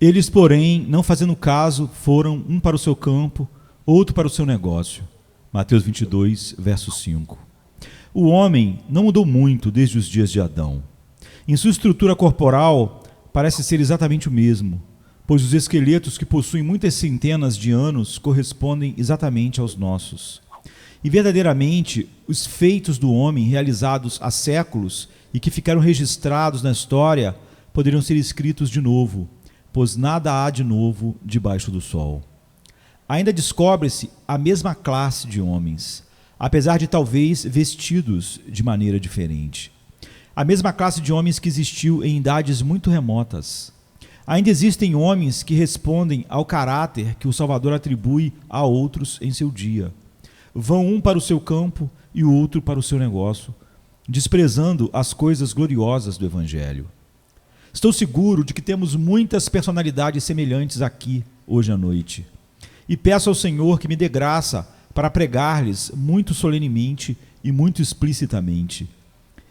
Eles, porém, não fazendo caso, foram um para o seu campo, outro para o seu negócio. Mateus 22, verso 5. O homem não mudou muito desde os dias de Adão. Em sua estrutura corporal, parece ser exatamente o mesmo, pois os esqueletos que possuem muitas centenas de anos correspondem exatamente aos nossos. E verdadeiramente, os feitos do homem realizados há séculos e que ficaram registrados na história poderiam ser escritos de novo, pois nada há de novo debaixo do sol. Ainda descobre-se a mesma classe de homens, apesar de talvez vestidos de maneira diferente. A mesma classe de homens que existiu em idades muito remotas. Ainda existem homens que respondem ao caráter que o Salvador atribui a outros em seu dia. Vão um para o seu campo e o outro para o seu negócio, desprezando as coisas gloriosas do Evangelho. Estou seguro de que temos muitas personalidades semelhantes aqui, hoje à noite. E peço ao Senhor que me dê graça para pregar-lhes muito solenemente e muito explicitamente.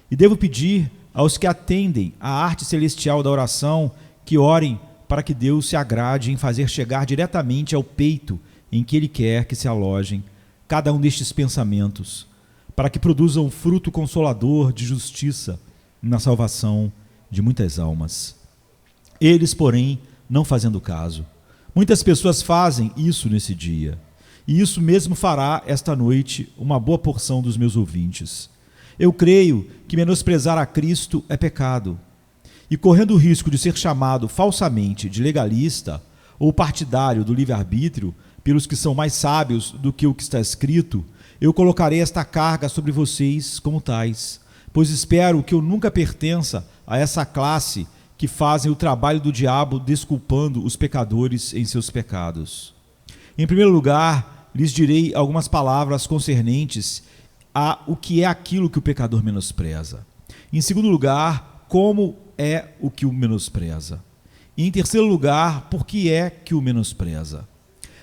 E devo pedir aos que atendem à arte celestial da oração que orem para que Deus se agrade em fazer chegar diretamente ao peito em que Ele quer que se alojem cada um destes pensamentos, para que produzam fruto consolador de justiça na salvação de muitas almas. Eles, porém, não fazendo caso. Muitas pessoas fazem isso nesse dia, e isso mesmo fará esta noite uma boa porção dos meus ouvintes. Eu creio que menosprezar a Cristo é pecado, e correndo o risco de ser chamado falsamente de legalista ou partidário do livre-arbítrio pelos que são mais sábios do que o que está escrito, eu colocarei esta carga sobre vocês como tais, pois espero que eu nunca pertença a essa classe que fazem o trabalho do diabo desculpando os pecadores em seus pecados. Em primeiro lugar, lhes direi algumas palavras concernentes a o que é aquilo que o pecador menospreza. Em segundo lugar, como é o que o menospreza. E em terceiro lugar, por que é que o menospreza.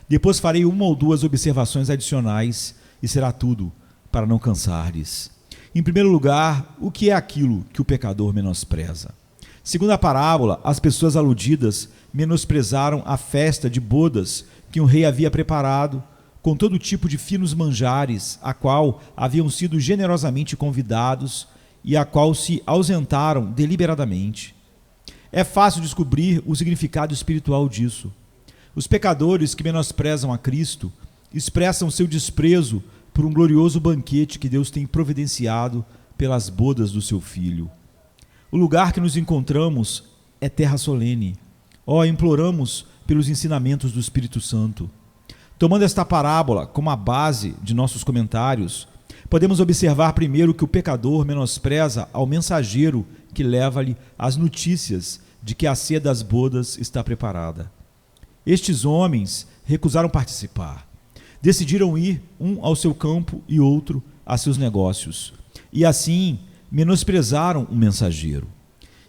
Depois farei uma ou duas observações adicionais e será tudo, para não cansar-lhes. Em primeiro lugar, o que é aquilo que o pecador menospreza? Segundo a parábola, as pessoas aludidas menosprezaram a festa de bodas que um rei havia preparado, com todo tipo de finos manjares, a qual haviam sido generosamente convidados e a qual se ausentaram deliberadamente. É fácil descobrir o significado espiritual disso. Os pecadores que menosprezam a Cristo expressam seu desprezo por um glorioso banquete que Deus tem providenciado pelas bodas do seu Filho. O lugar que nos encontramos é terra solene. Imploramos pelos ensinamentos do Espírito Santo. Tomando esta parábola como a base de nossos comentários, podemos observar primeiro que o pecador menospreza ao mensageiro que leva-lhe as notícias de que a ceia das bodas está preparada. Estes homens recusaram participar. Decidiram ir um ao seu campo e outro a seus negócios. E assim menosprezaram o mensageiro.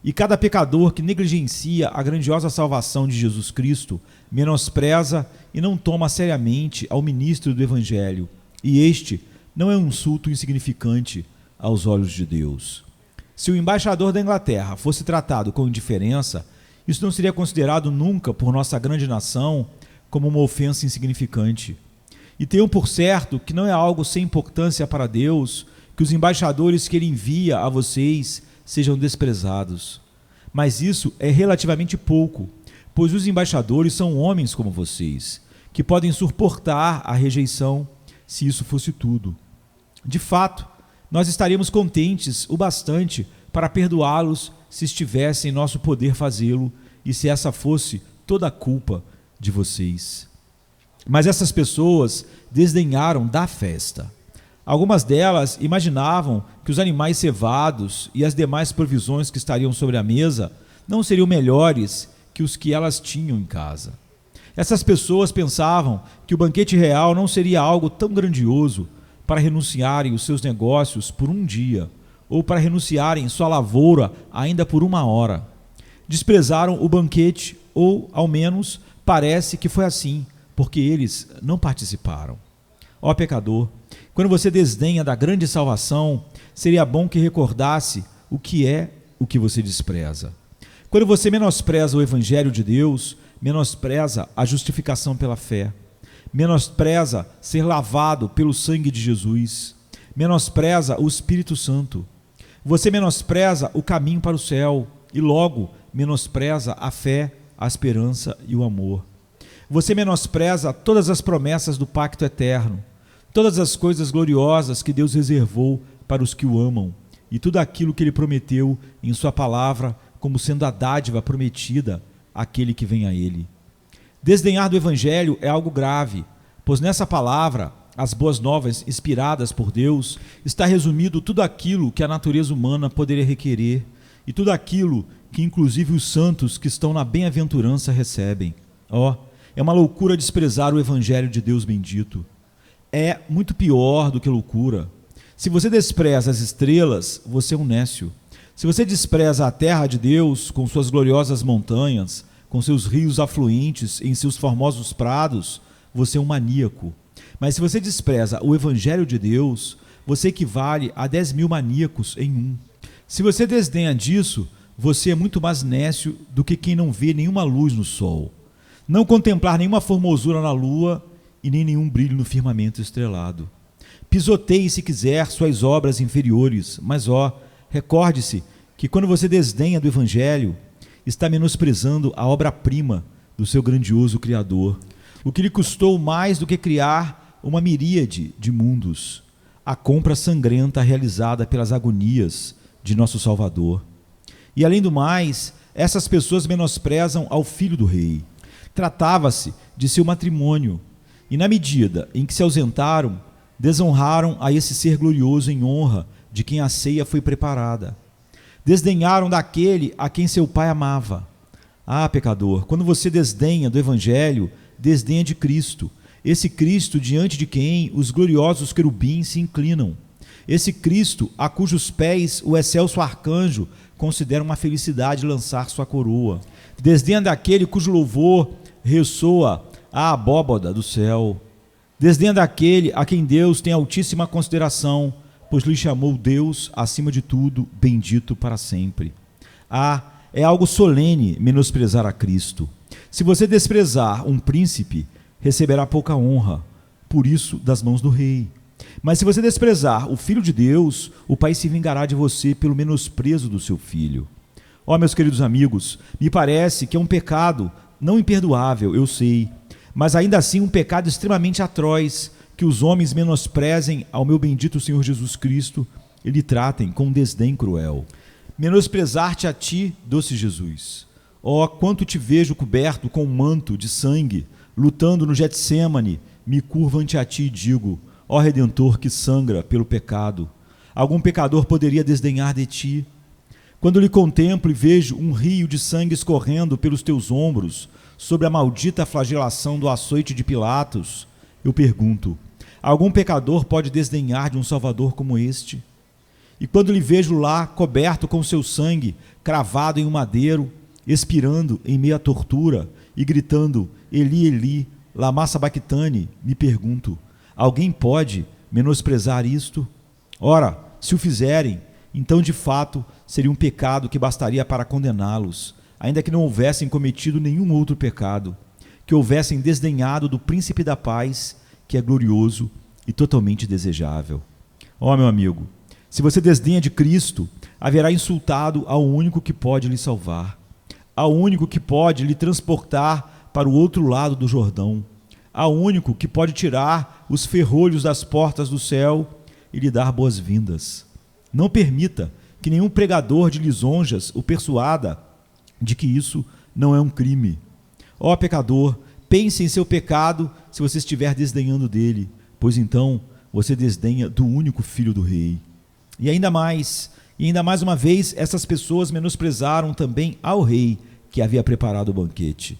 E cada pecador que negligencia a grandiosa salvação de Jesus Cristo menospreza e não toma seriamente ao ministro do Evangelho. E este não é um insulto insignificante aos olhos de Deus. Se o embaixador da Inglaterra fosse tratado com indiferença, isso não seria considerado nunca por nossa grande nação como uma ofensa insignificante. E tenham por certo que não é algo sem importância para Deus que os embaixadores que Ele envia a vocês sejam desprezados. Mas isso é relativamente pouco, pois os embaixadores são homens como vocês, que podem suportar a rejeição se isso fosse tudo. De fato, nós estaríamos contentes o bastante para perdoá-los se estivesse em nosso poder fazê-lo e se essa fosse toda a culpa de vocês. Mas essas pessoas desdenharam da festa. Algumas delas imaginavam que os animais cevados e as demais provisões que estariam sobre a mesa não seriam melhores que os que elas tinham em casa. Essas pessoas pensavam que o banquete real não seria algo tão grandioso para renunciarem os seus negócios por um dia, ou para renunciarem sua lavoura ainda por uma hora. Desprezaram o banquete, ou, ao menos, parece que foi assim, porque eles não participaram. Ó pecador, quando você desdenha da grande salvação, seria bom que recordasse o que é o que você despreza. Quando você menospreza o Evangelho de Deus, menospreza a justificação pela fé, menospreza ser lavado pelo sangue de Jesus, menospreza o Espírito Santo. Você menospreza o caminho para o céu e logo menospreza a fé, a esperança e o amor. Você menospreza todas as promessas do pacto eterno, todas as coisas gloriosas que Deus reservou para os que o amam e tudo aquilo que Ele prometeu em sua palavra como sendo a dádiva prometida àquele que vem a Ele. Desdenhar do Evangelho é algo grave, pois nessa palavra, as boas novas inspiradas por Deus, está resumido tudo aquilo que a natureza humana poderia requerer e tudo aquilo que inclusive os santos que estão na bem-aventurança recebem. É uma loucura desprezar o Evangelho de Deus bendito. É muito pior do que loucura. Se você despreza as estrelas, você é um nécio. Se você despreza a terra de Deus com suas gloriosas montanhas, com seus rios afluentes em seus formosos prados, você é um maníaco. Mas se você despreza o Evangelho de Deus, você equivale a 10.000 maníacos em um. Se você desdenha disso, você é muito mais nécio do que quem não vê nenhuma luz no sol, não contemplar nenhuma formosura na lua e nem nenhum brilho no firmamento estrelado. Pisoteie, se quiser, suas obras inferiores, mas recorde-se que quando você desdenha do Evangelho, está menosprezando a obra-prima do seu grandioso Criador, o que lhe custou mais do que criar uma miríade de mundos, a compra sangrenta realizada pelas agonias de nosso Salvador. E além do mais, essas pessoas menosprezam ao Filho do Rei. Tratava-se de seu matrimônio, e na medida em que se ausentaram, desonraram a esse ser glorioso em honra de quem a ceia foi preparada. Desdenharam daquele a quem seu pai amava. Pecador, quando você desdenha do Evangelho, desdenha de Cristo, esse Cristo diante de quem os gloriosos querubins se inclinam, esse Cristo a cujos pés o excelso arcanjo considera uma felicidade lançar sua coroa. Desdenha daquele cujo louvor ressoa a abóbada do céu. Desdenha daquele a quem Deus tem altíssima consideração, pois lhe chamou Deus acima de tudo, bendito para sempre. É algo solene menosprezar a Cristo. Se você desprezar um príncipe, receberá pouca honra, por isso das mãos do rei. Mas se você desprezar o Filho de Deus, o Pai se vingará de você pelo menosprezo do seu Filho. Meus queridos amigos, me parece que é um pecado não imperdoável, eu sei, mas ainda assim um pecado extremamente atroz, que os homens menosprezem ao meu bendito Senhor Jesus Cristo e lhe tratem com um desdém cruel. Menosprezar-te a ti, doce Jesus. Quanto te vejo coberto com um manto de sangue, lutando no Getsêmane, me curvo ante a ti e digo: Redentor que sangra pelo pecado, algum pecador poderia desdenhar de ti? Quando lhe contemplo e vejo um rio de sangue escorrendo pelos teus ombros, sobre a maldita flagelação do açoite de Pilatos, eu pergunto: algum pecador pode desdenhar de um Salvador como este? E quando lhe vejo lá, coberto com seu sangue, cravado em um madeiro, expirando em meio à tortura e gritando: Eli, Eli, lama sabachthani, me pergunto: alguém pode menosprezar isto? Se o fizerem, então de fato seria um pecado que bastaria para condená-los, ainda que não houvessem cometido nenhum outro pecado, que houvessem desdenhado do príncipe da paz, que é glorioso e totalmente desejável. Meu amigo, se você desdenha de Cristo, haverá insultado ao único que pode lhe salvar, ao único que pode lhe transportar para o outro lado do Jordão, ao único que pode tirar os ferrolhos das portas do céu e lhe dar boas-vindas. Não permita que nenhum pregador de lisonjas o persuada de que isso não é um crime. Pecador, pense em seu pecado se você estiver desdenhando dele, pois então você desdenha do único Filho do Rei. E ainda mais uma vez, essas pessoas menosprezaram também ao rei que havia preparado o banquete.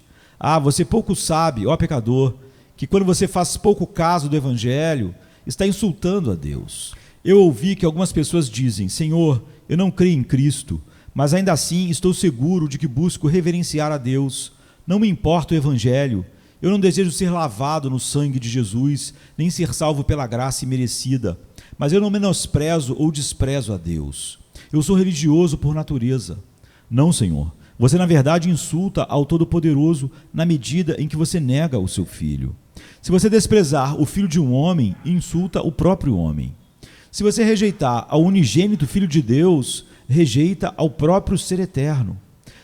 Você pouco sabe, pecador, que quando você faz pouco caso do Evangelho, está insultando a Deus. Eu ouvi que algumas pessoas dizem: Senhor, eu não creio em Cristo, mas ainda assim estou seguro de que busco reverenciar a Deus. Não me importa o Evangelho, eu não desejo ser lavado no sangue de Jesus, nem ser salvo pela graça imerecida, mas eu não menosprezo ou desprezo a Deus. Eu sou religioso por natureza. Não, Senhor, Você, na verdade, insulta ao Todo-Poderoso na medida em que você nega o seu filho. Se você desprezar o filho de um homem, insulta o próprio homem. Se você rejeitar ao unigênito Filho de Deus, rejeita ao próprio Ser Eterno.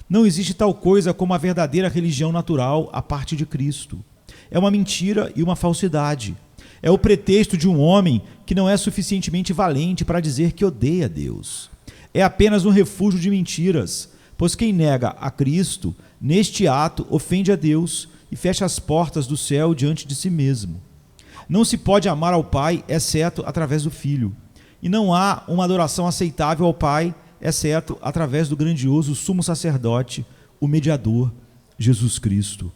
Não existe tal coisa como a verdadeira religião natural à parte de Cristo. É uma mentira e uma falsidade. É o pretexto de um homem que não é suficientemente valente para dizer que odeia Deus. É apenas um refúgio de mentiras, pois quem nega a Cristo, neste ato, ofende a Deus e fecha as portas do céu diante de si mesmo. Não se pode amar ao Pai, exceto através do Filho. E não há uma adoração aceitável ao Pai, exceto através do grandioso sumo sacerdote, o mediador, Jesus Cristo.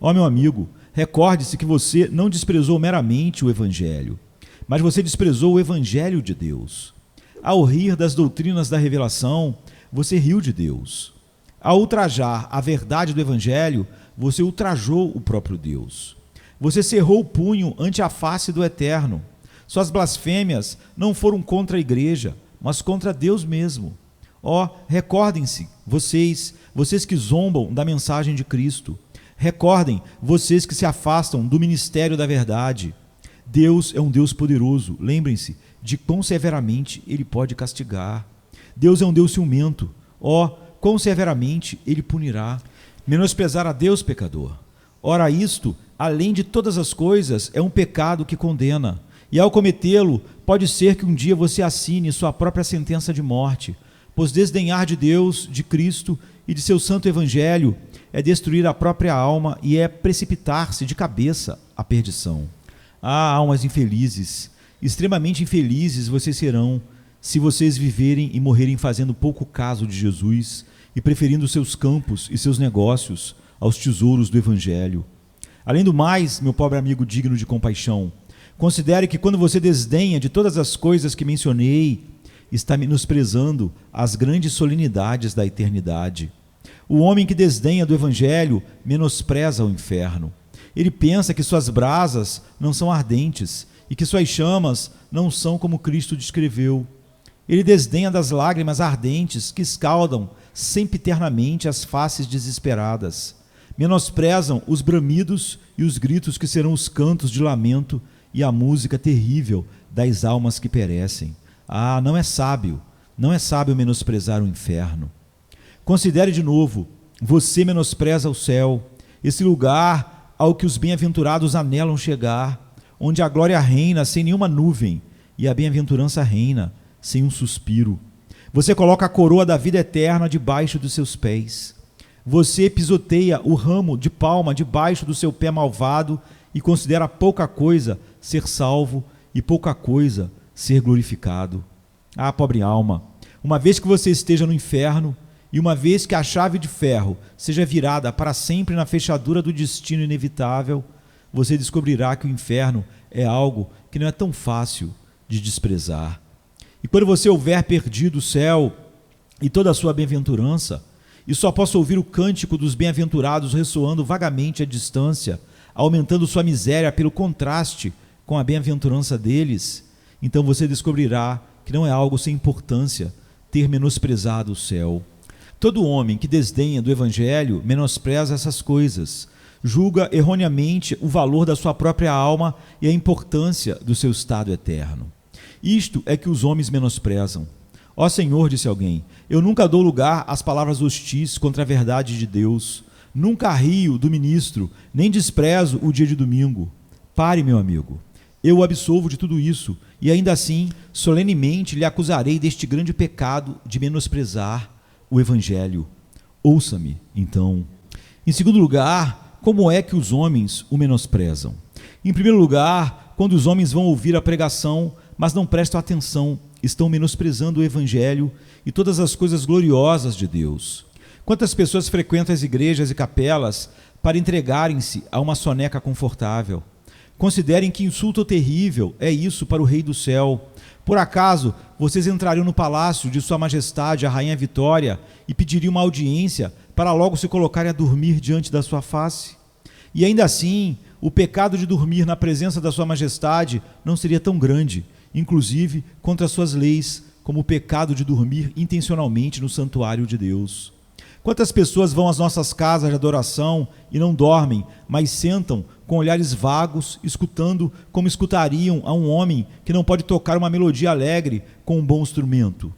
Ó meu amigo, recorde-se que você não desprezou meramente o Evangelho, mas você desprezou o Evangelho de Deus. Ao rir das doutrinas da revelação, você riu de Deus. Ao ultrajar a verdade do Evangelho, você ultrajou o próprio Deus. Você cerrou o punho ante a face do Eterno. Suas blasfêmias não foram contra a igreja, mas contra Deus mesmo. Ó, recordem-se, vocês que zombam da mensagem de Cristo. Recordem, vocês que se afastam do ministério da verdade. Deus é um Deus poderoso. Lembrem-se de quão severamente Ele pode castigar. Deus é um Deus ciumento. Ó, quão severamente Ele punirá. Menosprezar a Deus, pecador. Ora, isto, além de todas as coisas, é um pecado que condena. E ao cometê-lo, pode ser que um dia você assine sua própria sentença de morte, pois desdenhar de Deus, de Cristo e de seu santo evangelho é destruir a própria alma e é precipitar-se de cabeça à perdição. Ah, almas infelizes, extremamente infelizes vocês serão se vocês viverem e morrerem fazendo pouco caso de Jesus e preferindo seus campos e seus negócios aos tesouros do evangelho. Além do mais, meu pobre amigo digno de compaixão, considere que quando você desdenha de todas as coisas que mencionei, está menosprezando as grandes solenidades da eternidade. O homem que desdenha do evangelho menospreza o inferno. Ele pensa que suas brasas não são ardentes e que suas chamas não são como Cristo descreveu. Ele desdenha das lágrimas ardentes que escaldam sempiternamente as faces desesperadas. Menosprezam os bramidos e os gritos que serão os cantos de lamento e a música terrível das almas que perecem. Ah, não é sábio menosprezar o inferno. Considere de novo, você menospreza o céu, esse lugar ao que os bem-aventurados anelam chegar, onde a glória reina sem nenhuma nuvem e a bem-aventurança reina sem um suspiro. Você coloca a coroa da vida eterna debaixo dos seus pés. Você pisoteia o ramo de palma debaixo do seu pé malvado e considera pouca coisa ser salvo e pouca coisa ser glorificado. Ah, pobre alma, uma vez que você esteja no inferno e uma vez que a chave de ferro seja virada para sempre na fechadura do destino inevitável, você descobrirá que o inferno é algo que não é tão fácil de desprezar. E quando você houver perdido o céu e toda a sua bem-aventurança, e só possa ouvir o cântico dos bem-aventurados ressoando vagamente à distância, aumentando sua miséria pelo contraste com a bem-aventurança deles, então você descobrirá que não é algo sem importância ter menosprezado o céu. Todo homem que desdenha do evangelho menospreza essas coisas, julga erroneamente o valor da sua própria alma e a importância do seu estado eterno. Isto é que os homens menosprezam. Ó Senhor, disse alguém, eu nunca dou lugar às palavras hostis contra a verdade de Deus, nunca rio do ministro, nem desprezo o dia de domingo. Pare, meu amigo, eu o absolvo de tudo isso, e ainda assim, solenemente lhe acusarei deste grande pecado de menosprezar o evangelho. Ouça-me, então. Em segundo lugar, como é que os homens o menosprezam? Em primeiro lugar, quando os homens vão ouvir a pregação, mas não prestam atenção, estão menosprezando o evangelho e todas as coisas gloriosas de Deus. Quantas pessoas frequentam as igrejas e capelas para entregarem-se a uma soneca confortável? Considerem que insulto terrível é isso para o Rei do Céu. Por acaso, vocês entrariam no palácio de Sua Majestade, a Rainha Vitória, e pediriam uma audiência para logo se colocarem a dormir diante da sua face? E ainda assim, o pecado de dormir na presença da Sua Majestade não seria tão grande, inclusive contra suas leis, como o pecado de dormir intencionalmente no santuário de Deus. Quantas pessoas vão às nossas casas de adoração e não dormem, mas sentam com olhares vagos, escutando como escutariam a um homem que não pode tocar uma melodia alegre com um bom instrumento?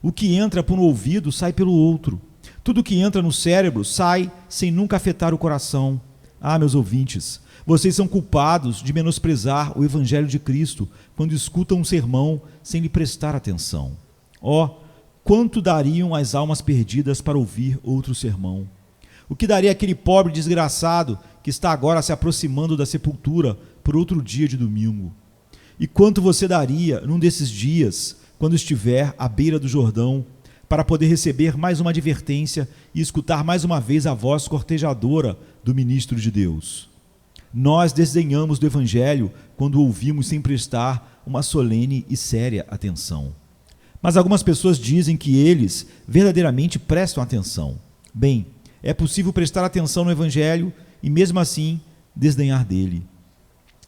O que entra por um ouvido sai pelo outro. Tudo que entra no cérebro sai sem nunca afetar o coração. Ah, meus ouvintes, vocês são culpados de menosprezar o Evangelho de Cristo quando escutam um sermão sem lhe prestar atenção. Quanto dariam as almas perdidas para ouvir outro sermão? O que daria aquele pobre desgraçado que está agora se aproximando da sepultura por outro dia de domingo? E quanto você daria num desses dias, quando estiver à beira do Jordão, para poder receber mais uma advertência e escutar mais uma vez a voz cortejadora do ministro de Deus? Nós desdenhamos do Evangelho quando o ouvimos sem prestar uma solene e séria atenção. Mas algumas pessoas dizem que eles verdadeiramente prestam atenção. Bem, é possível prestar atenção no Evangelho e mesmo assim desdenhar dele.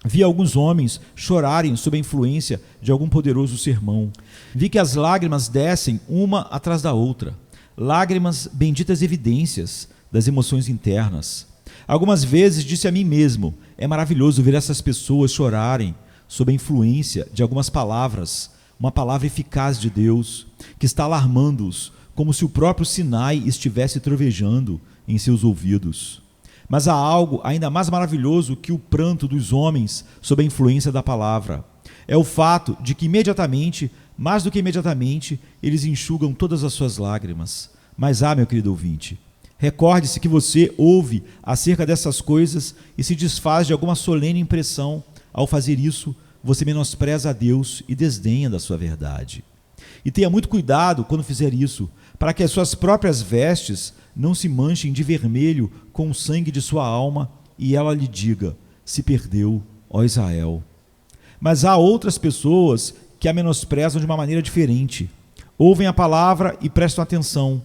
Vi alguns homens chorarem sob a influência de algum poderoso sermão. Vi que as lágrimas descem uma atrás da outra. Lágrimas, benditas evidências das emoções internas. Algumas vezes disse a mim mesmo, é maravilhoso ver essas pessoas chorarem sob a influência de algumas palavras, uma palavra eficaz de Deus, que está alarmando-os, como se o próprio Sinai estivesse trovejando em seus ouvidos. Mas há algo ainda mais maravilhoso que o pranto dos homens sob a influência da palavra. É o fato de que imediatamente, mais do que imediatamente, eles enxugam todas as suas lágrimas. Mas meu querido ouvinte, recorde-se que você ouve acerca dessas coisas e se desfaz de alguma solene impressão. Ao fazer isso, você menospreza a Deus e desdenha da sua verdade. E tenha muito cuidado quando fizer isso, para que as suas próprias vestes não se manchem de vermelho com o sangue de sua alma e ela lhe diga, se perdeu, ó Israel. Mas há outras pessoas que a menosprezam de uma maneira diferente. Ouvem a palavra e prestam atenção,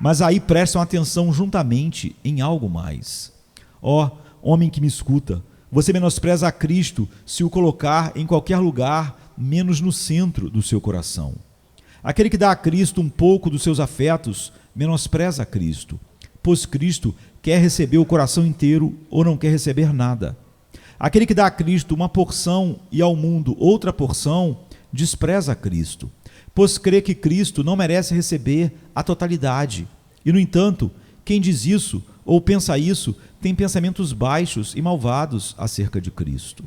mas aí prestam atenção juntamente em algo mais. Homem que me escuta, você menospreza a Cristo se o colocar em qualquer lugar, menos no centro do seu coração. Aquele que dá a Cristo um pouco dos seus afetos, menospreza a Cristo, pois Cristo quer receber o coração inteiro ou não quer receber nada. Aquele que dá a Cristo uma porção e ao mundo outra porção, despreza a Cristo, pois crê que Cristo não merece receber a totalidade. E, no entanto, quem diz isso ou pensa isso tem pensamentos baixos e malvados acerca de Cristo.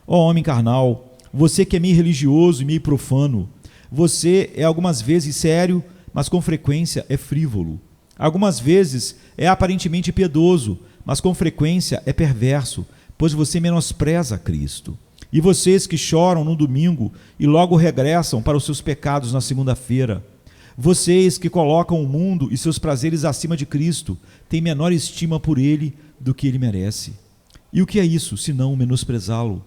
Homem carnal, você que é meio religioso e meio profano, você é algumas vezes sério, mas com frequência é frívolo. Algumas vezes é aparentemente piedoso, mas com frequência é perverso, pois você menospreza Cristo. E vocês que choram no domingo e logo regressam para os seus pecados na segunda-feira, vocês que colocam o mundo e seus prazeres acima de Cristo, têm menor estima por Ele do que Ele merece. E o que é isso, senão menosprezá-lo?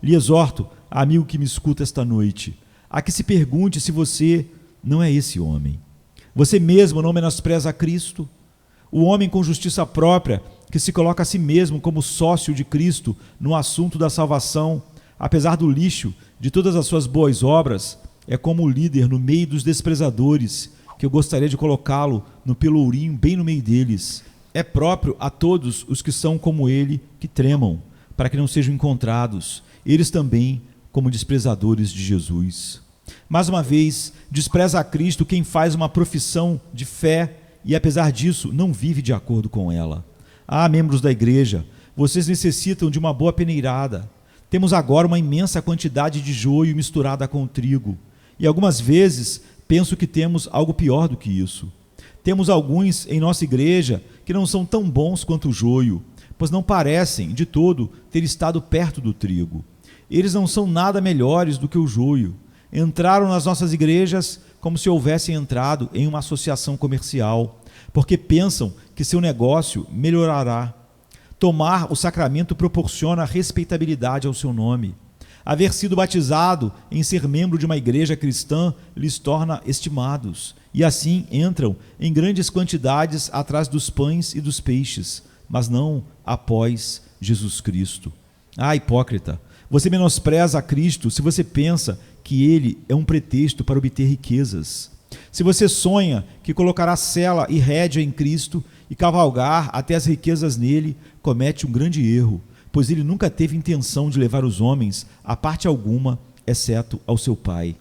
Lhe exorto, amigo que me escuta esta noite, a que se pergunte se você não é esse homem. Você mesmo não menospreza a Cristo? O homem com justiça própria, que se coloca a si mesmo como sócio de Cristo no assunto da salvação, apesar do lixo de todas as suas boas obras, é como o líder no meio dos desprezadores, que eu gostaria de colocá-lo no pelourinho bem no meio deles. É próprio a todos os que são como ele, que tremam, para que não sejam encontrados, eles também como desprezadores de Jesus. Mais uma vez, despreza a Cristo quem faz uma profissão de fé e, apesar disso, não vive de acordo com ela. Membros da igreja, vocês necessitam de uma boa peneirada. Temos agora uma imensa quantidade de joio misturada com trigo. E algumas vezes penso que temos algo pior do que isso. Temos alguns em nossa igreja que não são tão bons quanto o joio, pois não parecem, de todo, ter estado perto do trigo. Eles não são nada melhores do que o joio. Entraram nas nossas igrejas como se houvessem entrado em uma associação comercial, porque pensam que seu negócio melhorará. Tomar o sacramento proporciona respeitabilidade ao seu nome. Haver sido batizado em ser membro de uma igreja cristã lhes torna estimados, e assim entram em grandes quantidades atrás dos pães e dos peixes, mas não após Jesus Cristo. Hipócrita, você menospreza a Cristo se você pensa que ele é um pretexto para obter riquezas. Se você sonha que colocará sela e rédea em Cristo e cavalgar até as riquezas nele, comete um grande erro, pois ele nunca teve intenção de levar os homens a parte alguma, exceto ao seu Pai.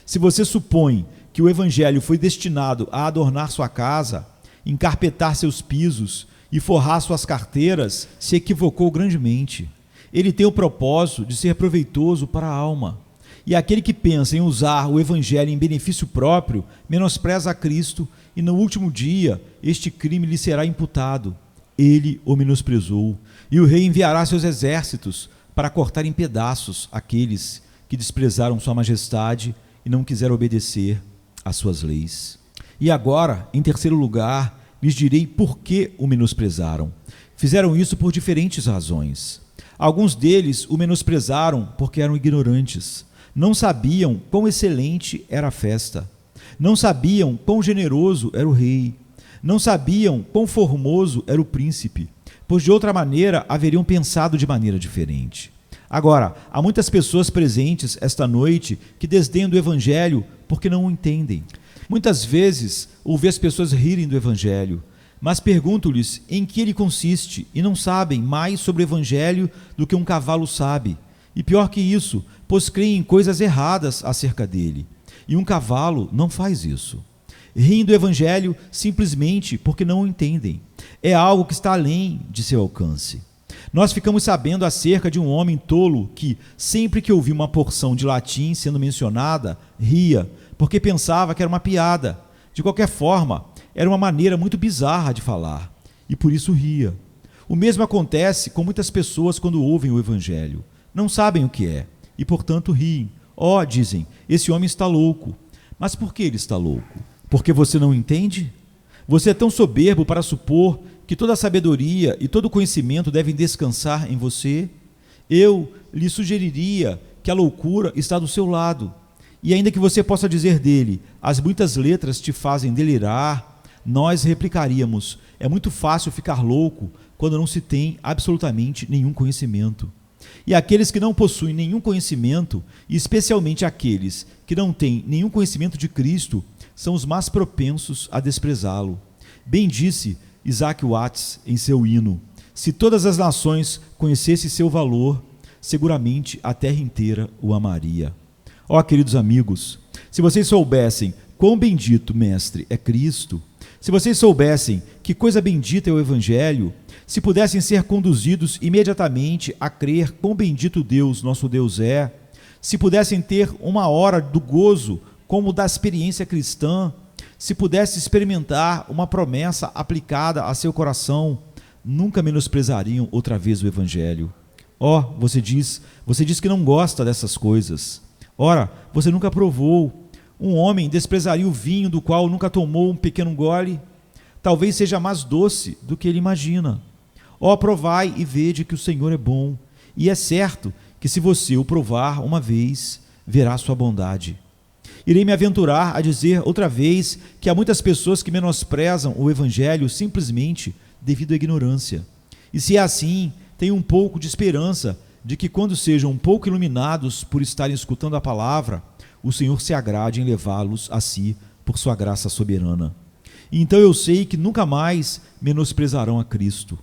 Se você supõe que o Evangelho foi destinado a adornar sua casa, encarpetar seus pisos e forrar suas carteiras, se equivocou grandemente. Ele tem o propósito de ser proveitoso para a alma. E aquele que pensa em usar o Evangelho em benefício próprio, menospreza a Cristo, e no último dia este crime lhe será imputado. Ele o menosprezou, e o rei enviará seus exércitos para cortar em pedaços aqueles que desprezaram sua majestade e não quiseram obedecer às suas leis. E agora, em terceiro lugar, lhes direi por que o menosprezaram. Fizeram isso por diferentes razões. Alguns deles o menosprezaram porque eram ignorantes. Não sabiam quão excelente era a festa. Não sabiam quão generoso era o rei. Não sabiam quão formoso era o príncipe, pois de outra maneira haveriam pensado de maneira diferente. Agora, há muitas pessoas presentes esta noite que desdenham do Evangelho porque não o entendem. Muitas vezes ouvi as pessoas rirem do Evangelho, mas pergunto-lhes em que ele consiste e não sabem mais sobre o Evangelho do que um cavalo sabe. E pior que isso, pois creem em coisas erradas acerca dele. E um cavalo não faz isso. Riem do Evangelho simplesmente porque não o entendem. É algo que está além de seu alcance. Nós ficamos sabendo acerca de um homem tolo que, sempre que ouvia uma porção de latim sendo mencionada, ria, porque pensava que era uma piada. De qualquer forma, era uma maneira muito bizarra de falar, e por isso ria. O mesmo acontece com muitas pessoas quando ouvem o Evangelho. Não sabem o que é, e portanto riem. Dizem, esse homem está louco. Mas por que ele está louco? Porque você não entende? Você é tão soberbo para supor que toda a sabedoria e todo o conhecimento devem descansar em você? Eu lhe sugeriria que a loucura está do seu lado. E ainda que você possa dizer dele, as muitas letras te fazem delirar, nós replicaríamos, é muito fácil ficar louco quando não se tem absolutamente nenhum conhecimento. E aqueles que não possuem nenhum conhecimento, e especialmente aqueles que não têm nenhum conhecimento de Cristo, são os mais propensos a desprezá-lo. Bem disse Isaac Watts em seu hino: se todas as nações conhecessem seu valor, seguramente a terra inteira o amaria. Queridos amigos, se vocês soubessem quão bendito Mestre é Cristo, se vocês soubessem que coisa bendita é o Evangelho, se pudessem ser conduzidos imediatamente a crer quão bendito Deus, nosso Deus é, se pudessem ter uma hora do gozo como da experiência cristã, se pudesse experimentar uma promessa aplicada a seu coração, nunca menosprezariam outra vez o Evangelho. Você diz que não gosta dessas coisas. Ora, você nunca provou. Um homem desprezaria o vinho do qual nunca tomou um pequeno gole? Talvez seja mais doce do que ele imagina. Provai e vede que o Senhor é bom. E é certo que se você o provar uma vez, verá sua bondade. Irei me aventurar a dizer outra vez que há muitas pessoas que menosprezam o Evangelho simplesmente devido à ignorância. E se é assim, tenho um pouco de esperança de que quando sejam um pouco iluminados por estarem escutando a palavra, o Senhor se agrade em levá-los a si por sua graça soberana. E então eu sei que nunca mais menosprezarão a Cristo.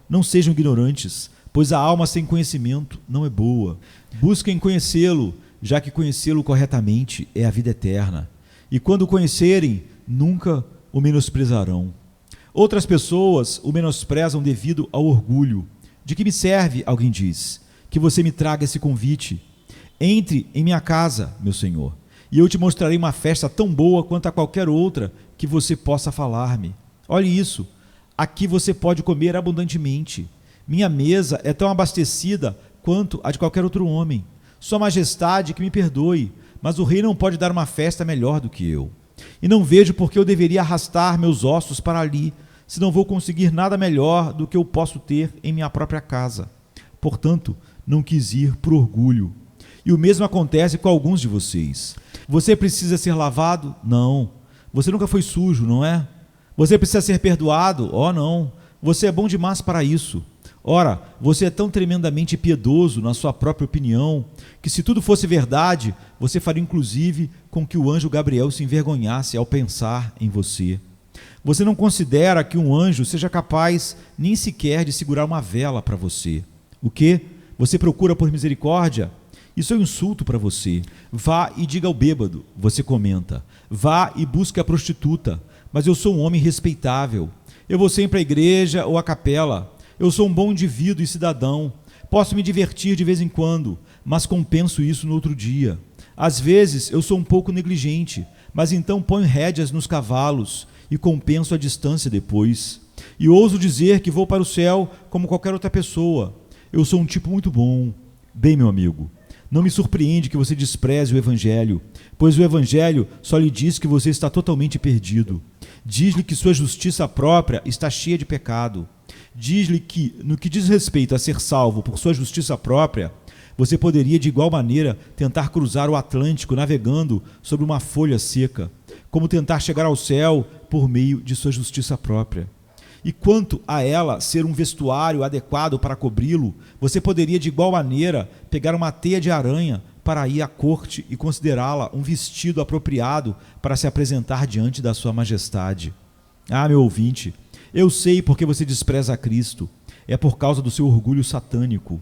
Não sejam ignorantes, pois a alma sem conhecimento não é boa. Busquem conhecê-lo, já que conhecê-lo corretamente é a vida eterna. E quando o conhecerem, nunca o menosprezarão. Outras pessoas o menosprezam devido ao orgulho. De que me serve, alguém diz, que você me traga esse convite? Entre em minha casa, meu Senhor, e eu te mostrarei uma festa tão boa quanto a qualquer outra que você possa falar-me. Olhe isso, aqui você pode comer abundantemente. Minha mesa é tão abastecida quanto a de qualquer outro homem. Sua majestade que me perdoe, mas o rei não pode dar uma festa melhor do que eu. E não vejo por que eu deveria arrastar meus ossos para ali, se não vou conseguir nada melhor do que eu posso ter em minha própria casa. Portanto, não quis ir por orgulho. E o mesmo acontece com alguns de vocês. Você precisa ser lavado? Não. Você nunca foi sujo, não é? Você precisa ser perdoado? Não. Você é bom demais para isso. Ora, você é tão tremendamente piedoso na sua própria opinião, que se tudo fosse verdade, você faria inclusive com que o anjo Gabriel se envergonhasse ao pensar em você. Você não considera que um anjo seja capaz nem sequer de segurar uma vela para você. O quê? Você procura por misericórdia? Isso é um insulto para você. Vá e diga ao bêbado, você comenta. Vá e busque a prostituta. Mas eu sou um homem respeitável. Eu vou sempre à igreja ou à capela. Eu sou um bom indivíduo e cidadão. Posso me divertir de vez em quando, mas compenso isso no outro dia. Às vezes eu sou um pouco negligente, mas então ponho rédeas nos cavalos e compenso a distância depois. E ouso dizer que vou para o céu como qualquer outra pessoa. Eu sou um tipo muito bom. Bem, meu amigo, não me surpreende que você despreze o Evangelho, pois o Evangelho só lhe diz que você está totalmente perdido. Diz-lhe que sua justiça própria está cheia de pecado. Diz-lhe que, no que diz respeito a ser salvo por sua justiça própria, você poderia de igual maneira tentar cruzar o Atlântico navegando sobre uma folha seca, como tentar chegar ao céu por meio de sua justiça própria. E quanto a ela ser um vestuário adequado para cobri-lo, você poderia de igual maneira pegar uma teia de aranha para ir à corte e considerá-la um vestido apropriado para se apresentar diante da sua majestade. Ah, meu ouvinte, eu sei porque você despreza a Cristo. É por causa do seu orgulho satânico.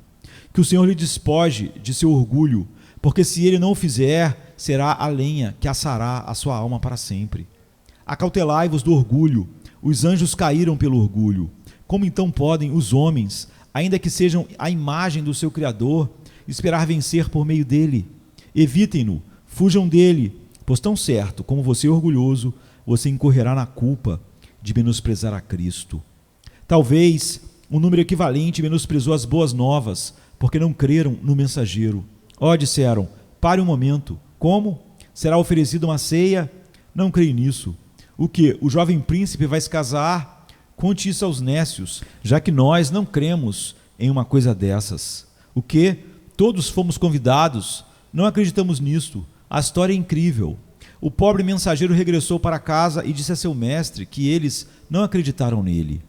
Que o Senhor lhe despoje de seu orgulho, porque se ele não o fizer, será a lenha que assará a sua alma para sempre. Acautelai-vos do orgulho. Os anjos caíram pelo orgulho. Como então podem os homens, ainda que sejam a imagem do seu Criador, esperar vencer por meio dele? Evitem-no, fujam dele, pois tão certo como você é orgulhoso, você incorrerá na culpa de menosprezar a Cristo. Talvez um número equivalente menosprezou as boas novas, porque não creram no mensageiro. Disseram, pare um momento. Como? Será oferecida uma ceia? Não creio nisso. O que? O jovem príncipe vai se casar? Conte isso aos nécios, já que nós não cremos em uma coisa dessas. O que? Todos fomos convidados? Não acreditamos nisto. A história é incrível. O pobre mensageiro regressou para casa e disse a seu mestre que eles não acreditaram nele.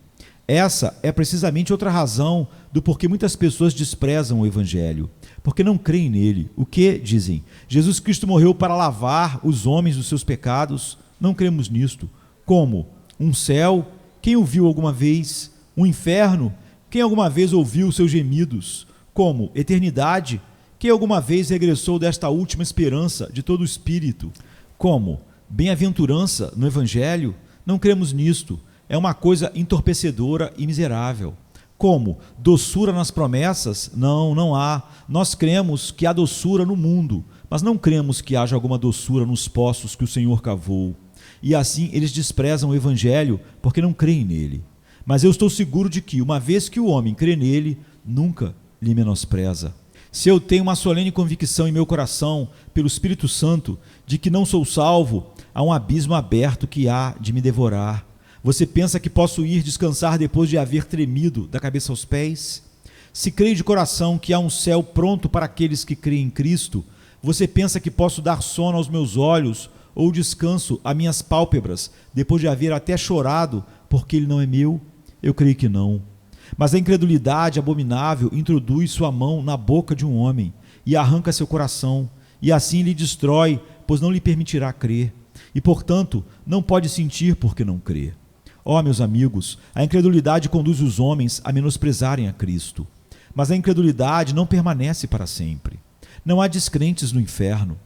Essa é precisamente outra razão do porquê muitas pessoas desprezam o Evangelho, porque não creem nele. O que? Dizem, Jesus Cristo morreu para lavar os homens dos seus pecados. Não cremos nisto. Como? Um céu? Quem o viu alguma vez? Um inferno? Quem alguma vez ouviu os seus gemidos? Como? Eternidade? Quem alguma vez regressou desta última esperança de todo o espírito? Como? Bem-aventurança no Evangelho? Não cremos nisto. É uma coisa entorpecedora e miserável. Como? Doçura nas promessas? Não, não há. Nós cremos que há doçura no mundo, mas não cremos que haja alguma doçura nos poços que o Senhor cavou. E assim eles desprezam o Evangelho porque não creem nele. Mas eu estou seguro de que, uma vez que o homem crê nele, nunca lhe menospreza. Se eu tenho uma solene convicção em meu coração, pelo Espírito Santo, de que não sou salvo, há um abismo aberto que há de me devorar. Você pensa que posso ir descansar depois de haver tremido da cabeça aos pés? Se creio de coração que há um céu pronto para aqueles que creem em Cristo, você pensa que posso dar sono aos meus olhos ou descanso a minhas pálpebras depois de haver até chorado porque ele não é meu? Eu creio que não. Mas a incredulidade abominável introduz sua mão na boca de um homem e arranca seu coração, e assim lhe destrói, pois não lhe permitirá crer, e portanto não pode sentir porque não crê. Meus amigos, a incredulidade conduz os homens a menosprezarem a Cristo, mas a incredulidade não permanece para sempre. Não há descrentes no inferno,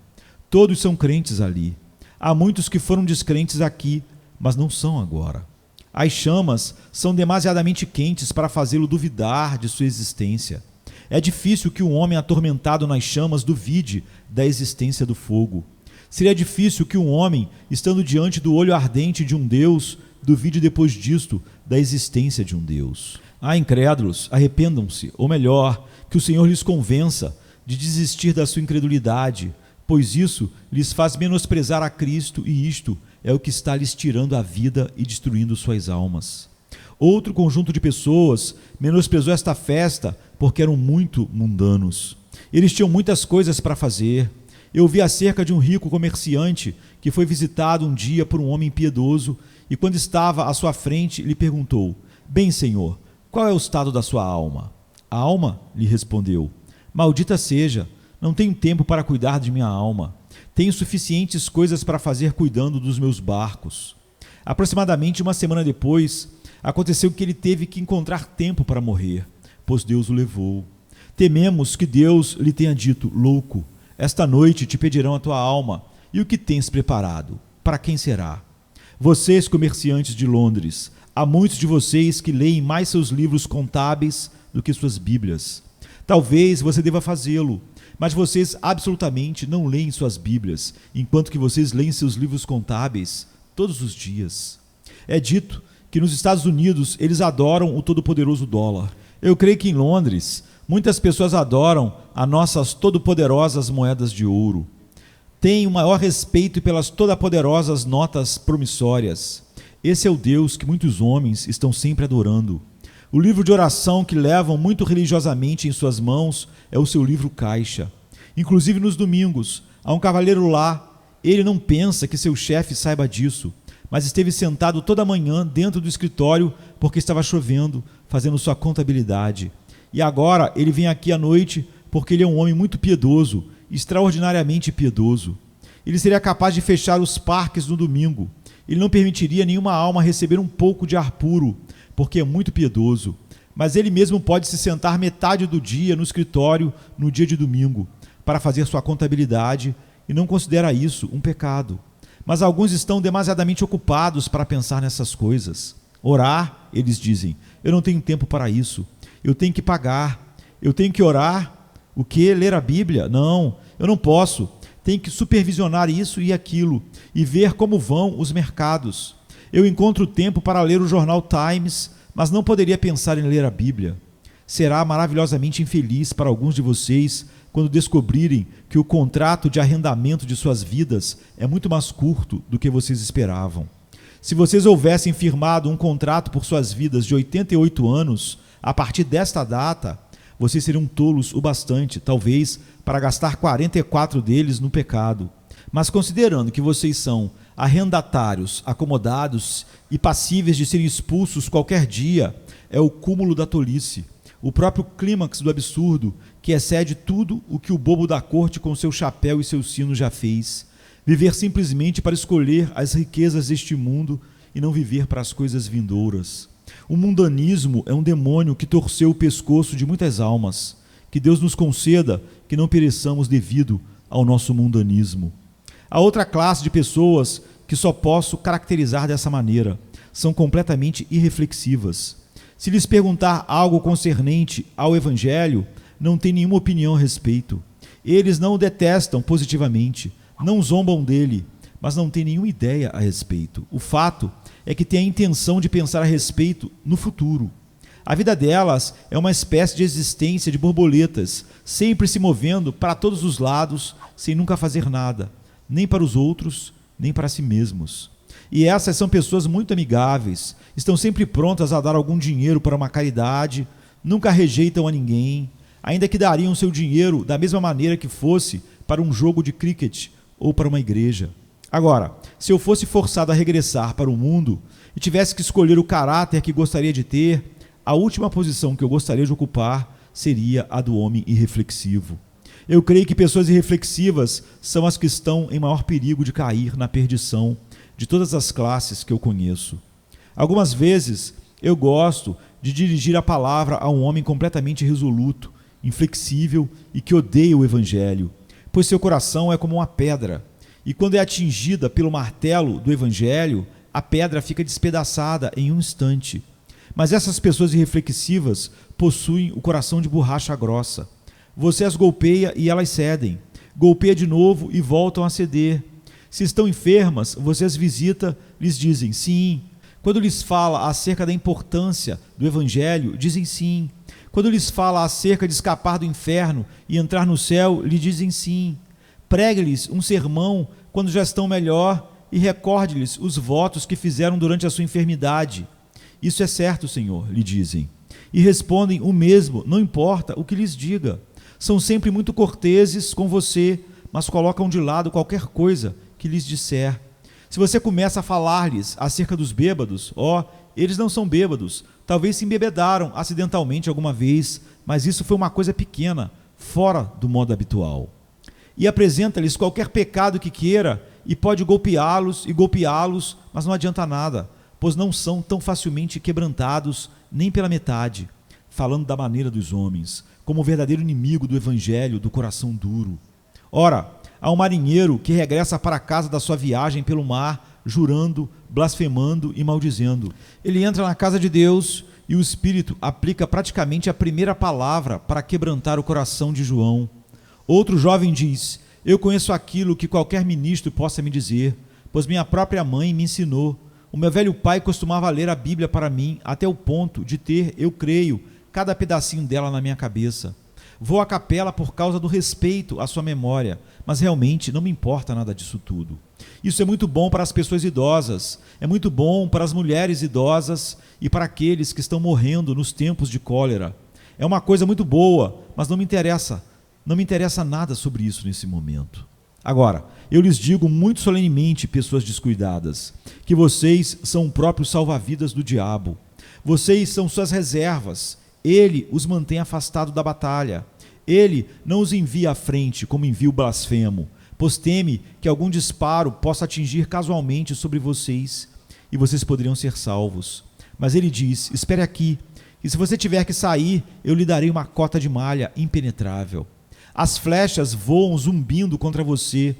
todos são crentes ali. Há muitos que foram descrentes aqui, mas não são agora. As chamas são demasiadamente quentes para fazê-lo duvidar de sua existência. É difícil que um homem atormentado nas chamas duvide da existência do fogo. Seria difícil que um homem, estando diante do olho ardente de um Deus, duvide depois disto da existência de um Deus. Incrédulos, arrependam-se, ou melhor, que o Senhor lhes convença de desistir da sua incredulidade, pois isso lhes faz menosprezar a Cristo, e isto é o que está lhes tirando a vida e destruindo suas almas. Outro conjunto de pessoas menosprezou esta festa porque eram muito mundanos. Eles tinham muitas coisas para fazer. Eu vi acerca de um rico comerciante que foi visitado um dia por um homem piedoso e, quando estava à sua frente, lhe perguntou: Bem, senhor, Qual é o estado da sua alma? A alma lhe respondeu: Maldita seja, não tenho tempo para cuidar de minha alma. Tenho suficientes coisas para fazer cuidando dos meus barcos. Aproximadamente uma semana depois, aconteceu que ele teve que encontrar tempo para morrer, pois Deus o levou. Tememos que Deus lhe tenha dito: louco, esta noite te pedirão a tua alma, e o que tens preparado? Para quem será? Vocês, comerciantes de Londres, há muitos de vocês que leem mais seus livros contábeis do que suas Bíblias. Talvez você deva fazê-lo, mas vocês absolutamente não leem suas Bíblias, enquanto que vocês leem seus livros contábeis todos os dias. É dito que nos Estados Unidos eles adoram o todo-poderoso dólar. Eu creio que em Londres muitas pessoas adoram as nossas todo-poderosas moedas de ouro. Têm o maior respeito pelas toda-poderosas notas promissórias. Esse é o Deus que muitos homens estão sempre adorando. O livro de oração que levam muito religiosamente em suas mãos é o seu livro caixa. Inclusive nos domingos, há um cavalheiro lá. Ele não pensa que seu chefe saiba disso, mas esteve sentado toda manhã dentro do escritório porque estava chovendo, fazendo sua contabilidade. E agora ele vem aqui à noite porque ele é um homem muito piedoso, extraordinariamente piedoso. Ele seria capaz de fechar os parques no domingo. Ele não permitiria nenhuma alma receber um pouco de ar puro, porque é muito piedoso. Mas ele mesmo pode se sentar metade do dia no escritório no dia de domingo para fazer sua contabilidade e não considera isso um pecado. Mas alguns estão demasiadamente ocupados para pensar nessas coisas. Orar, eles dizem, eu não tenho tempo para isso. Eu tenho que pagar. Eu tenho que orar. O quê? Ler a Bíblia? Não, eu não posso. Tenho que supervisionar isso e aquilo e ver como vão os mercados. Eu encontro tempo para ler o jornal Times, mas não poderia pensar em ler a Bíblia. Será maravilhosamente infeliz para alguns de vocês quando descobrirem que o contrato de arrendamento de suas vidas é muito mais curto do que vocês esperavam. Se vocês houvessem firmado um contrato por suas vidas de 88 anos, a partir desta data, vocês seriam tolos o bastante, talvez, para gastar 44 deles no pecado. Mas considerando que vocês são arrendatários, acomodados e passíveis de serem expulsos qualquer dia, é o cúmulo da tolice, o próprio clímax do absurdo, que excede tudo o que o bobo da corte com seu chapéu e seu sino já fez. Viver simplesmente para escolher as riquezas deste mundo e não viver para as coisas vindouras. O mundanismo é um demônio que torceu o pescoço de muitas almas. Que Deus nos conceda que não pereçamos devido ao nosso mundanismo. Há outra classe de pessoas que só posso caracterizar dessa maneira. São completamente irreflexivas. Se lhes perguntar algo concernente ao Evangelho, não têm nenhuma opinião a respeito. Eles não o detestam positivamente, não zombam dele, mas não têm nenhuma ideia a respeito. O fato é que têm a intenção de pensar a respeito no futuro. A vida delas é uma espécie de existência de borboletas, sempre se movendo para todos os lados, sem nunca fazer nada, nem para os outros, nem para si mesmos. E essas são pessoas muito amigáveis, estão sempre prontas a dar algum dinheiro para uma caridade, nunca rejeitam a ninguém, ainda que dariam seu dinheiro da mesma maneira que fosse para um jogo de cricket ou para uma igreja. Agora, se eu fosse forçado a regressar para o mundo e tivesse que escolher o caráter que gostaria de ter, a última posição que eu gostaria de ocupar seria a do homem irreflexivo. Eu creio que pessoas irreflexivas são as que estão em maior perigo de cair na perdição de todas as classes que eu conheço. Algumas vezes eu gosto de dirigir a palavra a um homem completamente resoluto, inflexível e que odeia o Evangelho, pois seu coração é como uma pedra, e quando é atingida pelo martelo do Evangelho, a pedra fica despedaçada em um instante. Mas essas pessoas irreflexivas possuem o coração de borracha grossa. Você as golpeia e elas cedem. Golpeia de novo e voltam a ceder. Se estão enfermas, você as visita, lhes dizem sim. Quando lhes fala acerca da importância do Evangelho, dizem sim. Quando lhes fala acerca de escapar do inferno e entrar no céu, lhe dizem sim. Pregue-lhes um sermão quando já estão melhor e recorde-lhes os votos que fizeram durante a sua enfermidade. Isso é certo, Senhor, lhe dizem. E respondem o mesmo, não importa o que lhes diga. São sempre muito corteses com você, mas colocam de lado qualquer coisa que lhes disser. Se você começa a falar-lhes acerca dos bêbados, eles não são bêbados, talvez se embebedaram acidentalmente alguma vez, mas isso foi uma coisa pequena, fora do modo habitual. E apresenta-lhes qualquer pecado que queira e pode golpeá-los, mas não adianta nada, pois não são tão facilmente quebrantados nem pela metade, falando da maneira dos homens, como o verdadeiro inimigo do evangelho do coração duro. Ora, há um marinheiro que regressa para a casa da sua viagem pelo mar, jurando, blasfemando e maldizendo. Ele entra na casa de Deus e o Espírito aplica praticamente a primeira palavra para quebrantar o coração de João. Outro jovem diz: eu conheço aquilo que qualquer ministro possa me dizer, pois minha própria mãe me ensinou. O meu velho pai costumava ler a Bíblia para mim até o ponto de ter, eu creio, cada pedacinho dela na minha cabeça. Vou à capela por causa do respeito à sua memória, mas realmente não me importa nada disso tudo. Isso é muito bom para as pessoas idosas, é muito bom para as mulheres idosas e para aqueles que estão morrendo nos tempos de cólera. É uma coisa muito boa, mas não me interessa nada sobre isso nesse momento. Agora, eu lhes digo muito solenemente, pessoas descuidadas, que vocês são o próprio salva-vidas do diabo. Vocês são suas reservas. Ele os mantém afastados da batalha. Ele não os envia à frente como envia o blasfemo, pois teme que algum disparo possa atingir casualmente sobre vocês e vocês poderiam ser salvos. Mas ele diz: espere aqui, e se você tiver que sair, eu lhe darei uma cota de malha impenetrável. As flechas voam zumbindo contra você,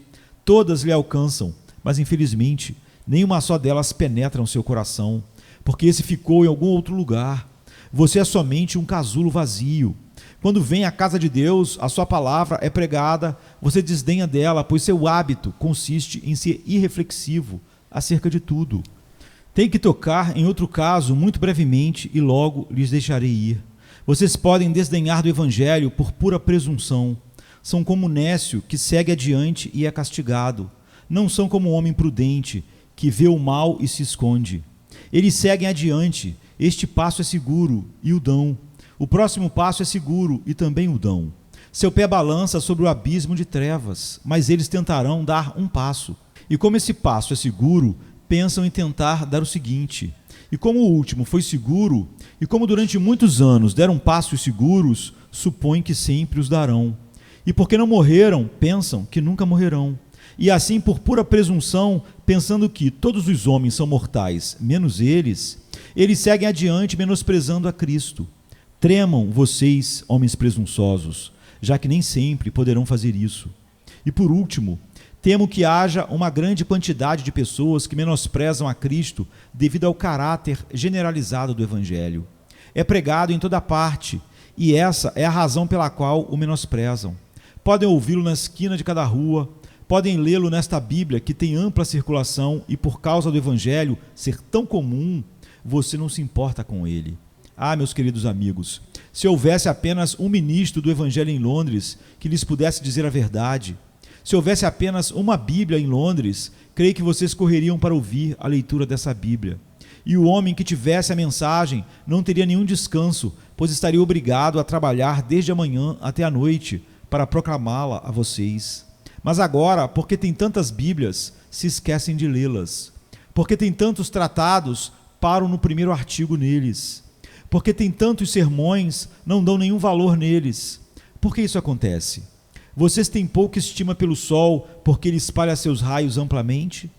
todas lhe alcançam, mas infelizmente nenhuma só delas penetra no seu coração, porque esse ficou em algum outro lugar. Você é somente um casulo vazio. Quando vem à casa de Deus, a sua palavra é pregada, você desdenha dela, pois seu hábito consiste em ser irreflexivo acerca de tudo. Tem que tocar em outro caso muito brevemente e logo lhes deixarei ir. Vocês podem desdenhar do evangelho por pura presunção. São como o nécio que segue adiante e é castigado. Não são como o homem prudente que vê o mal e se esconde. Eles seguem adiante. Este passo é seguro e o dão. O próximo passo é seguro e também o dão. Seu pé balança sobre o abismo de trevas, mas eles tentarão dar um passo. E como esse passo é seguro, pensam em tentar dar o seguinte. E como o último foi seguro, e como durante muitos anos deram passos seguros, supõem que sempre os darão. E porque não morreram, pensam que nunca morrerão. E assim, por pura presunção, pensando que todos os homens são mortais, menos eles seguem adiante menosprezando a Cristo. Tremam vocês, homens presunçosos, já que nem sempre poderão fazer isso. E por último, temo que haja uma grande quantidade de pessoas que menosprezam a Cristo devido ao caráter generalizado do Evangelho. É pregado em toda parte, e essa é a razão pela qual o menosprezam. Podem ouvi-lo na esquina de cada rua, podem lê-lo nesta Bíblia que tem ampla circulação e por causa do Evangelho ser tão comum, você não se importa com ele. Ah, meus queridos amigos, se houvesse apenas um ministro do Evangelho em Londres que lhes pudesse dizer a verdade, se houvesse apenas uma Bíblia em Londres, creio que vocês correriam para ouvir a leitura dessa Bíblia. E o homem que tivesse a mensagem não teria nenhum descanso, pois estaria obrigado a trabalhar desde a manhã até a noite para proclamá-la a vocês. Mas agora, porque tem tantas Bíblias, se esquecem de lê-las. Porque tem tantos tratados, param no primeiro artigo neles. Porque tem tantos sermões, não dão nenhum valor neles. Por que isso acontece? Vocês têm pouca estima pelo sol, porque ele espalha seus raios amplamente?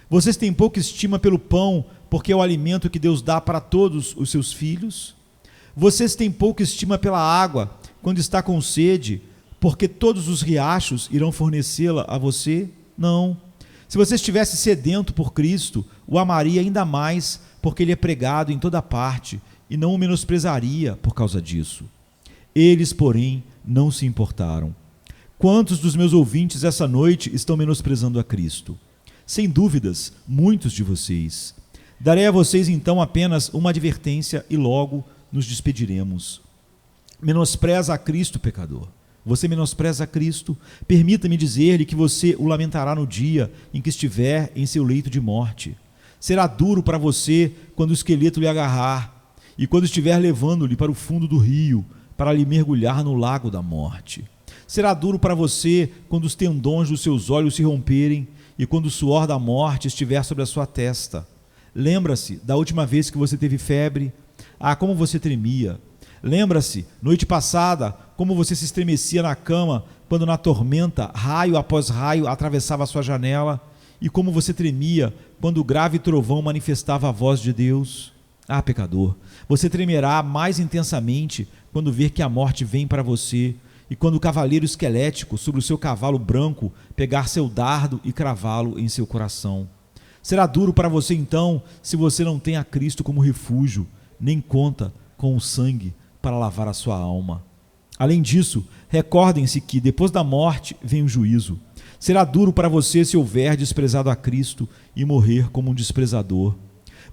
Vocês têm pouca estima pelo pão, porque é o alimento que Deus dá para todos os seus filhos? Vocês têm pouca estima pela água, quando está com sede, porque todos os riachos irão fornecê-la a você? Não. Se você estivesse sedento por Cristo, o amaria ainda mais, porque ele é pregado em toda parte, e não o menosprezaria por causa disso. Eles, porém, não se importaram. Quantos dos meus ouvintes essa noite estão menosprezando a Cristo? Sem dúvidas, muitos de vocês. Darei a vocês então apenas uma advertência e logo nos despediremos. Menospreza a Cristo, pecador. Você menospreza a Cristo? Permita-me dizer-lhe que você o lamentará no dia em que estiver em seu leito de morte. Será duro para você quando o esqueleto lhe agarrar e quando estiver levando-lhe para o fundo do rio, para lhe mergulhar no lago da morte. Será duro para você quando os tendões dos seus olhos se romperem e quando o suor da morte estiver sobre a sua testa. Lembra-se da última vez que você teve febre, Ah, como você tremia! Lembra-se, noite passada, como você se estremecia na cama quando na tormenta, raio após raio, atravessava a sua janela, e como você tremia quando o grave trovão manifestava a voz de Deus. Ah, pecador, você tremerá mais intensamente quando ver que a morte vem para você, e quando o cavaleiro esquelético sobre o seu cavalo branco pegar seu dardo e cravá-lo em seu coração. Será duro para você então, se você não tem a Cristo como refúgio, nem conta com o sangue para lavar a sua alma. Além disso, recordem-se que depois da morte vem o juízo. Será duro para você se houver desprezado a Cristo e morrer como um desprezador.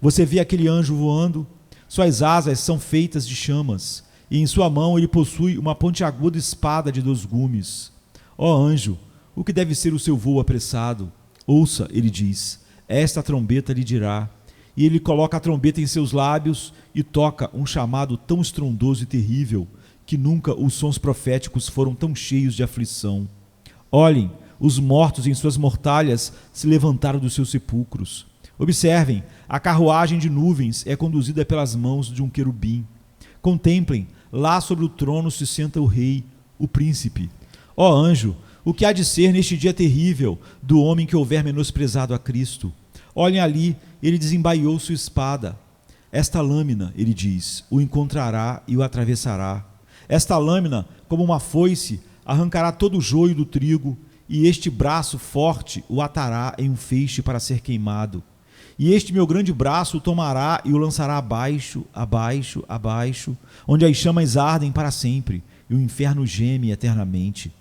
Você vê aquele anjo voando? Suas asas são feitas de chamas, e em sua mão ele possui uma pontiaguda espada de 2 gumes. Ó anjo, o que deve ser o seu voo apressado? Ouça, ele diz, esta trombeta lhe dirá. E ele coloca a trombeta em seus lábios e toca um chamado tão estrondoso e terrível que nunca os sons proféticos foram tão cheios de aflição. Olhem, os mortos em suas mortalhas se levantaram dos seus sepulcros. Observem, a carruagem de nuvens é conduzida pelas mãos de um querubim. Contemplem, lá sobre o trono se senta o rei, o príncipe. Ó anjo, o que há de ser neste dia terrível do homem que houver menosprezado a Cristo? Olhem ali, ele desembaiou sua espada. Esta lâmina, ele diz, o encontrará e o atravessará. Esta lâmina, como uma foice, arrancará todo o joio do trigo, e este braço forte o atará em um feixe para ser queimado. E este meu grande braço o tomará e o lançará abaixo, abaixo, abaixo, onde as chamas ardem para sempre, e o inferno geme eternamente.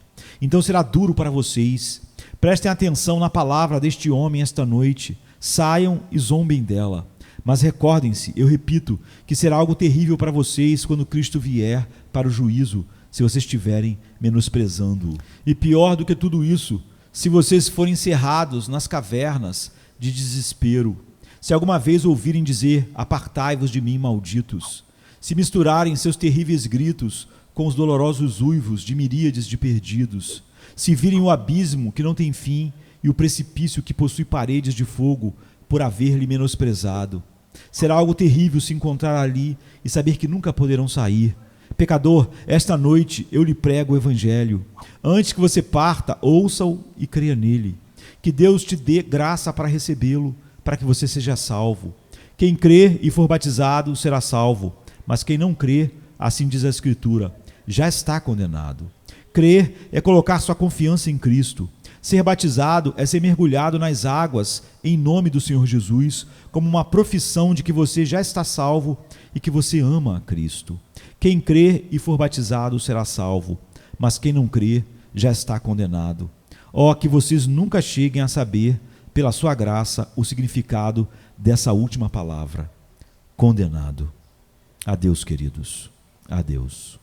Então será duro para vocês. Prestem atenção na palavra deste homem esta noite. Saiam e zombem dela. Mas recordem-se, eu repito, que será algo terrível para vocês quando Cristo vier para o juízo, se vocês estiverem menosprezando-o. E pior do que tudo isso, se vocês forem encerrados nas cavernas de desespero, se alguma vez ouvirem dizer, apartai-vos de mim, malditos, se misturarem seus terríveis gritos com os dolorosos uivos de miríades de perdidos, se virem o abismo que não tem fim e o precipício que possui paredes de fogo por haver-lhe menosprezado. Será algo terrível se encontrar ali e saber que nunca poderão sair. Pecador, esta noite eu lhe prego o Evangelho. Antes que você parta, ouça-o e creia nele. Que Deus te dê graça para recebê-lo, para que você seja salvo. Quem crer e for batizado será salvo, mas quem não crer, assim diz a Escritura, já está condenado. Crer é colocar sua confiança em Cristo. Ser batizado é ser mergulhado nas águas em nome do Senhor Jesus, como uma profissão de que você já está salvo e que você ama a Cristo. Quem crer e for batizado será salvo, mas quem não crer já está condenado. Ó, que vocês nunca cheguem a saber, pela sua graça, o significado dessa última palavra, condenado. Adeus, queridos. Adeus.